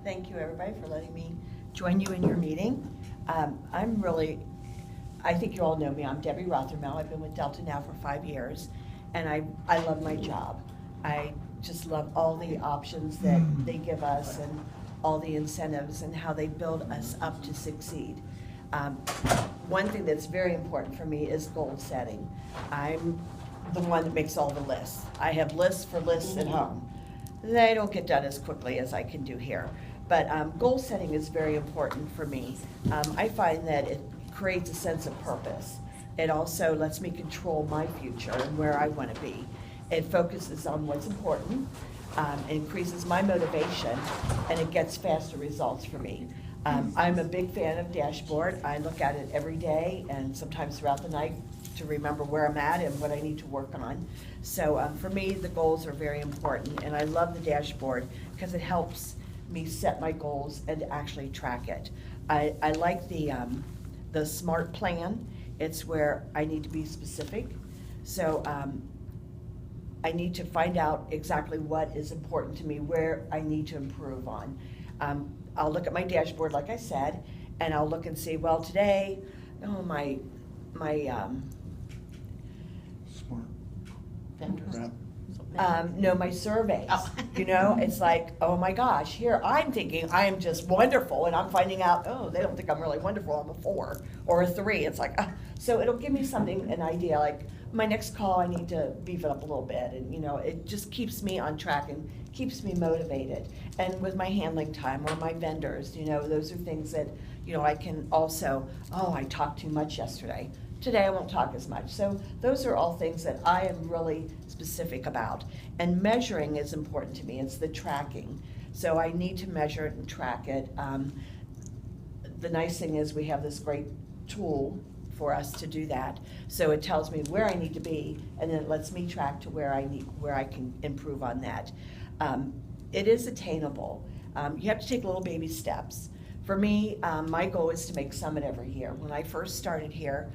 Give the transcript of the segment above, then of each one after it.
Thank you, everybody, for letting me join you in your meeting. I think you all know me. I'm Debbie Rothermel. I've been with Delta now for 5 years, and I love my job. I just love all the options that they give us and all the incentives and how they build us up to succeed. One thing that's very important for me is goal setting. I'm the one that makes all the lists. I have lists for lists at home. They don't get done as quickly as I can do here. But goal setting is very important for me. I find that it creates a sense of purpose. It also lets me control my future and where I want to be. It focuses on what's important, increases my motivation, and it gets faster results for me. I'm a big fan of dashboard. I look at it every day and sometimes throughout the night to remember where I'm at and what I need to work on. So for me, the goals are very important, and I love the dashboard because it helps me set my goals and actually track it. I like the SMART plan. It's where I need to be specific. So I need to find out exactly what is important to me, where I need to improve on. I'll look at my dashboard, like I said, and I'll look and see, well, today, oh, my Smart. vendors. Crap. No, my surveys. Oh. You know, it's like, oh my gosh, here I'm thinking I am just wonderful, and I'm finding out, oh, they don't think I'm really wonderful. I'm a 4 or a 3. It's like, so it'll give me something, an idea, like my next call, I need to beef it up a little bit, and you know, it just keeps me on track and keeps me motivated. And with my handling time or my vendors, you know, those are things that, you know, I can also, oh, I talked too much yesterday. Today I won't talk as much. So those are all things that I am really specific about. And measuring is important to me. It's the tracking. So I need to measure it and track it. The nice thing is we have this great tool for us to do that. So it tells me where I need to be, and then it lets me track to where I can improve on that. It is attainable. You have to take little baby steps. For me, my goal is to make Summit every year. When I first started here,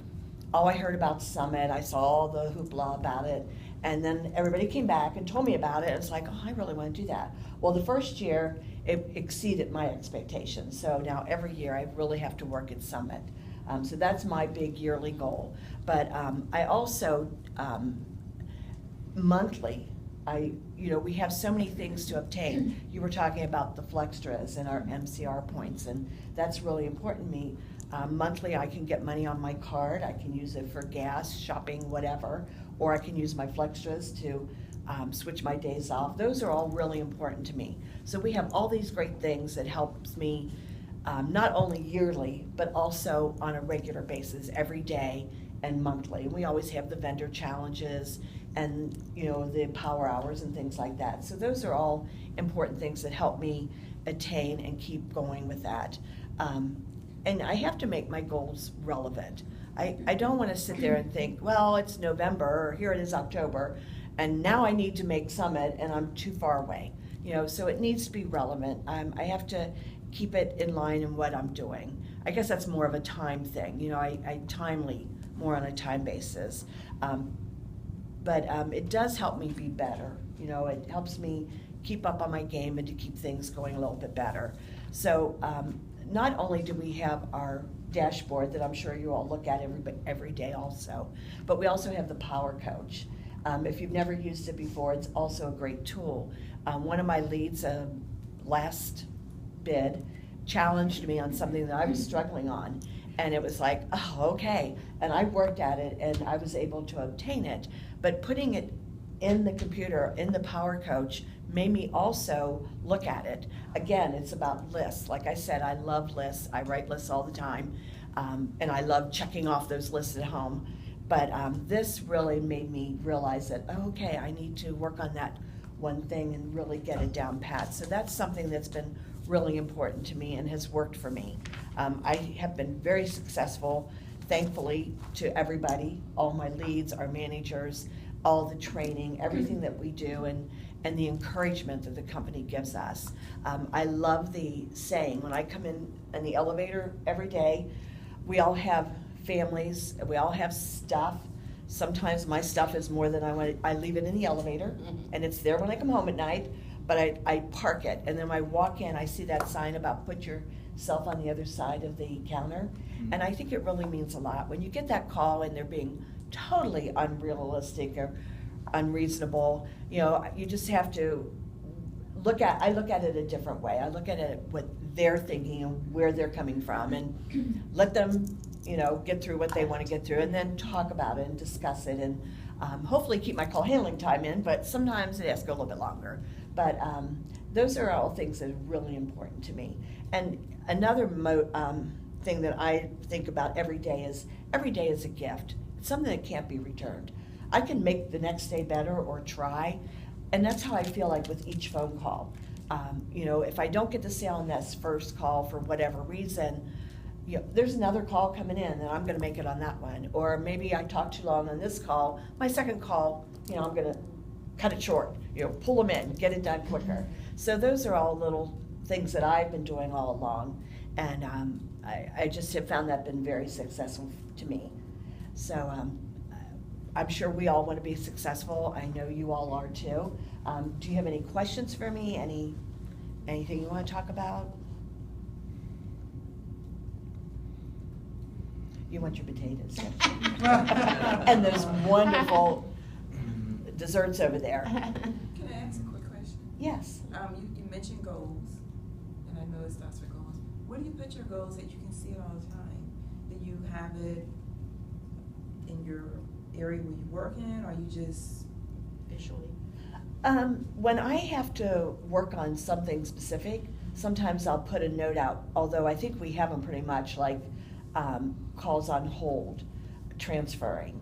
all I heard about Summit, I saw all the hoopla about it, and then everybody came back and told me about it. It's like, oh, I really want to do that. Well, the first year, it exceeded my expectations. So now every year, I really have to work at Summit. So that's my big yearly goal. But I also, monthly, we have so many things to obtain. You were talking about the Flextras and our MCR points, and that's really important to me. Monthly, I can get money on my card. I can use it for gas, shopping, whatever, or I can use my Flextras to switch my days off. Those are all really important to me. So we have all these great things that helps me not only yearly, but also on a regular basis, every day and monthly. We always have the vendor challenges and, you know, the power hours and things like that. So those are all important things that help me attain and keep going with that. And I have to make my goals relevant. I don't want to sit there and think, well, it's November, or here it is October, and now I need to make Summit, and I'm too far away. You know, so it needs to be relevant. I have to keep it in line in what I'm doing. I guess that's more of a time thing. You know, I timely, more on a time basis. But it does help me be better. You know, it helps me keep up on my game and to keep things going a little bit better. So not only do we have our dashboard that I'm sure you all look at every day also, but we also have the Power Coach. If you've never used it before, it's also a great tool. One of my leads, last bid, challenged me on something that I was struggling on, and it was like, oh, okay, and I worked at it and I was able to obtain it, but putting it in the computer, in the Power Coach, made me also look at it. Again, it's about lists. Like I said, I love lists. I write lists all the time, and I love checking off those lists at home. But this really made me realize that, oh, okay, I need to work on that one thing and really get it down pat. So that's something that's been really important to me and has worked for me. I have been very successful, thankfully, to everybody, all my leads, our managers, all the training, everything that we do, and the encouragement that the company gives us. I love the saying, when I come in the elevator every day, we all have families, we all have stuff. Sometimes my stuff is more than I want. I leave it in the elevator, and it's there when I come home at night. but I park it, and then when I walk in, I see that sign about put yourself on the other side of the counter, and I think it really means a lot. When you get that call and they're being totally unrealistic or unreasonable, you just have to I look at it a different way. I look at it what they're thinking and where they're coming from, and let them, get through what they want to get through, and then talk about it and discuss it, and hopefully keep my call handling time in, but sometimes it has to go a little bit longer. But those are all things that are really important to me. And another thing that I think about every day is a gift. It's something that can't be returned. I can make the next day better or try, and that's how I feel like with each phone call. If I don't get the sale on this first call for whatever reason, there's another call coming in, and I'm going to make it on that one. Or maybe I talked too long on this call. My second call, I'm going to cut it short. Pull them in, get it done quicker. So those are all little things that I've been doing all along, and I just have found that been very successful to me. So I'm sure we all want to be successful. I know you all are too. Do you have any questions for me? Anything you want to talk about? You want your potatoes, don't you? And those wonderful desserts over there. Can I ask a quick question? Yes. You mentioned goals, and I know it starts with goals. Where do you put your goals that you can see it all the time? Do you have it in your area where you work in, or you just visually? When I have to work on something specific, sometimes I'll put a note out, although I think we have them pretty much, like calls on hold, transferring,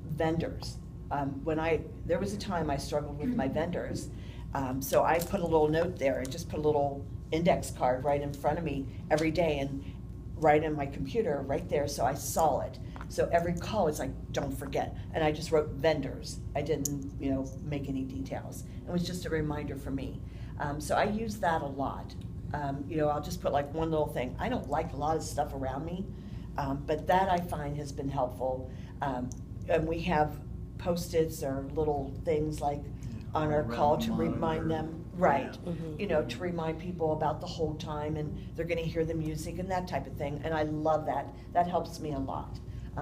vendors. There was a time I struggled with my vendors, so I put a little note there. I just put a little index card right in front of me every day, and right in my computer right there, so I saw it. So every call is like, don't forget. And I just wrote vendors. I didn't, make any details. It was just a reminder for me. So I use that a lot. I'll just put like one little thing. I don't like a lot of stuff around me, but that I find has been helpful. And we have Post-its or little things like on our call to remind them, right, to remind people about the hold time, and they're going to hear the music and that type of thing. And I love that. That helps me a lot.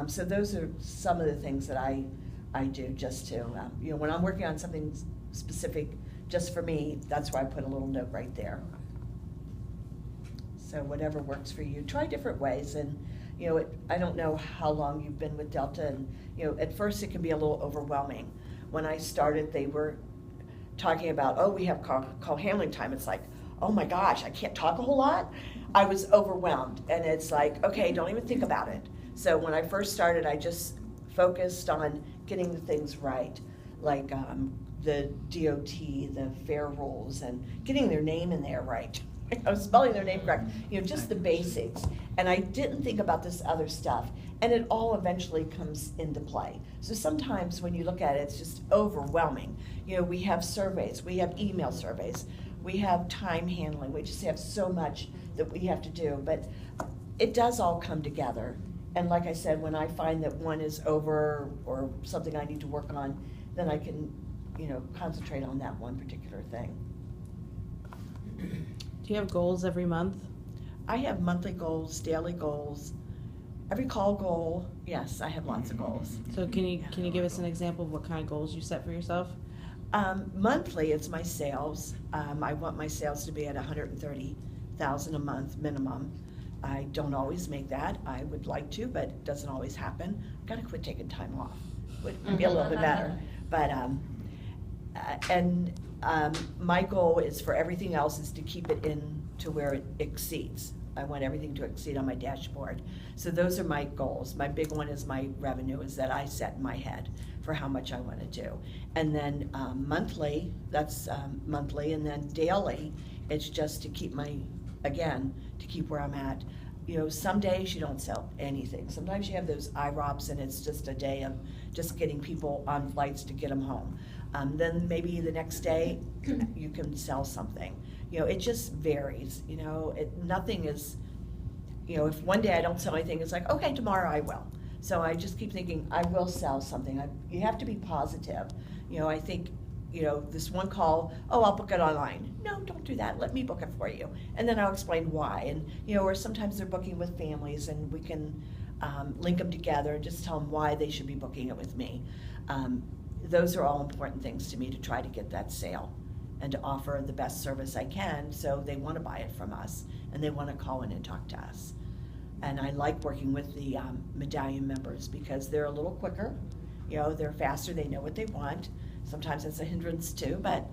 So those are some of the things that I do just to, when I'm working on something specific just for me, that's why I put a little note right there. So whatever works for you, try different ways. And, I don't know how long you've been with Delta, and, at first it can be a little overwhelming. When I started, they were talking about, we have call handling time. It's like, oh my gosh, I can't talk a whole lot. I was overwhelmed, and it's like, okay, don't even think about it. So when I first started, I just focused on getting the things right, like the DOT, the fare rules, and getting their name in there right. I was spelling their name correct, just the basics. And I didn't think about this other stuff, and it all eventually comes into play. So sometimes when you look at it, it's just overwhelming. We have surveys, we have email surveys, we have time handling, we just have so much that we have to do, but it does all come together. And like I said, when I find that one is over or something I need to work on, then I can, concentrate on that one particular thing. Do you have goals every month? I have monthly goals, daily goals, every call goal. Yes, I have lots of goals. So can you give us an example of what kind of goals you set for yourself? Monthly, it's my sales. I want my sales to be at $130,000 a month minimum. I don't always make that. I would like to, but it doesn't always happen. I've got to quit taking time off. Would be a little bit better. But my goal is for everything else is to keep it in to where it exceeds. I want everything to exceed on my dashboard. So those are my goals. My big one is my revenue, is that I set in my head for how much I want to do. And then monthly, that's monthly, and then daily, it's just to keep to keep where I'm at. Some days you don't sell anything. Sometimes you have those IROPs and it's just a day of just getting people on flights to get them home. Then maybe the next day you can sell something. It just varies. Nothing is, if one day I don't sell anything, it's like, okay, tomorrow I will. So I just keep thinking, I will sell something. You have to be positive. I think, this one call, oh, I'll book it online. No, don't do that, let me book it for you. And then I'll explain why, and, or sometimes they're booking with families, and we can link them together and just tell them why they should be booking it with me. Those are all important things to me to try to get that sale and to offer the best service I can, so they want to buy it from us and they want to call in and talk to us. And I like working with the medallion members because they're a little quicker, they're faster, they know what they want. Sometimes it's a hindrance too, but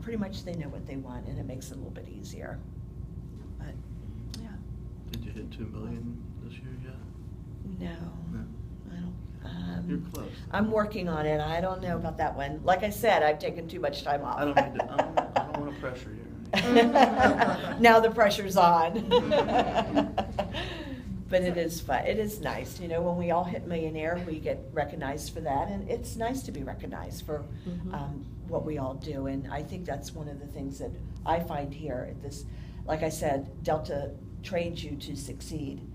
pretty much they know what they want, and it makes it a little bit easier. But yeah. Did you hit 2 million this year yet? No, No. I don't. You're close. I'm working on it. I don't know about that one. Like I said, I've taken too much time off. I don't want to pressure you. Now the pressure's on. But it is fun. It is nice. When we all hit millionaire, we get recognized for that, and it's nice to be recognized for what we all do. And I think that's one of the things that I find here at this. Like I said, Delta trains you to succeed.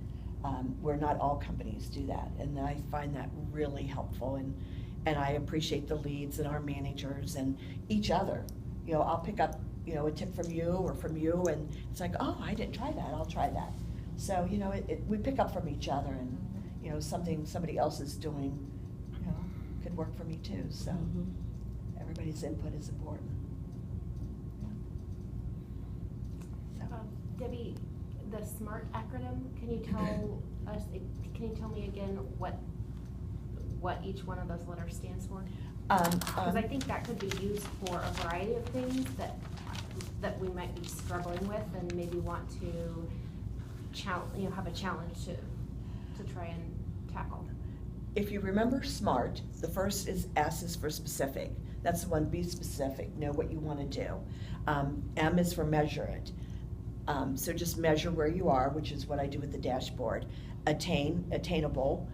Where not all companies do that, and I find that really helpful, and I appreciate the leads and our managers and each other. I'll pick up a tip from you or from you, and it's like, oh, I didn't try that, I'll try that. So we pick up from each other, and something somebody else is doing could work for me too. So everybody's input is important. So. Debbie, the SMART acronym, can you tell me again what each one of those letters stands for? Because I think that could be used for a variety of things that we might be struggling with, and maybe want to have a challenge to try and tackle. If you remember SMART, the first S is for specific. That's the one, be specific, know what you want to do. M is for measure it. So just measure where you are, which is what I do with the dashboard. Attainable,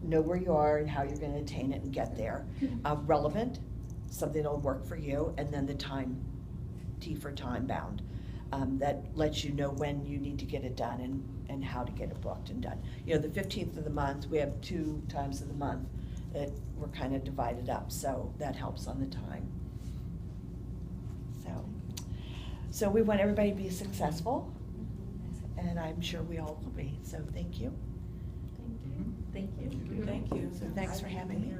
know where you are and how you're going to attain it and get there. Relevant, something that'll work for you, and then the time, T for time bound. That lets you know when you need to get it done and how to get it booked and done. The 15th of the month, we have 2 times of the month that we're kind of divided up, so that helps on the time. So we want everybody to be successful, and I'm sure we all will be, so thank you. Thank you. Thank you. So thanks for having me.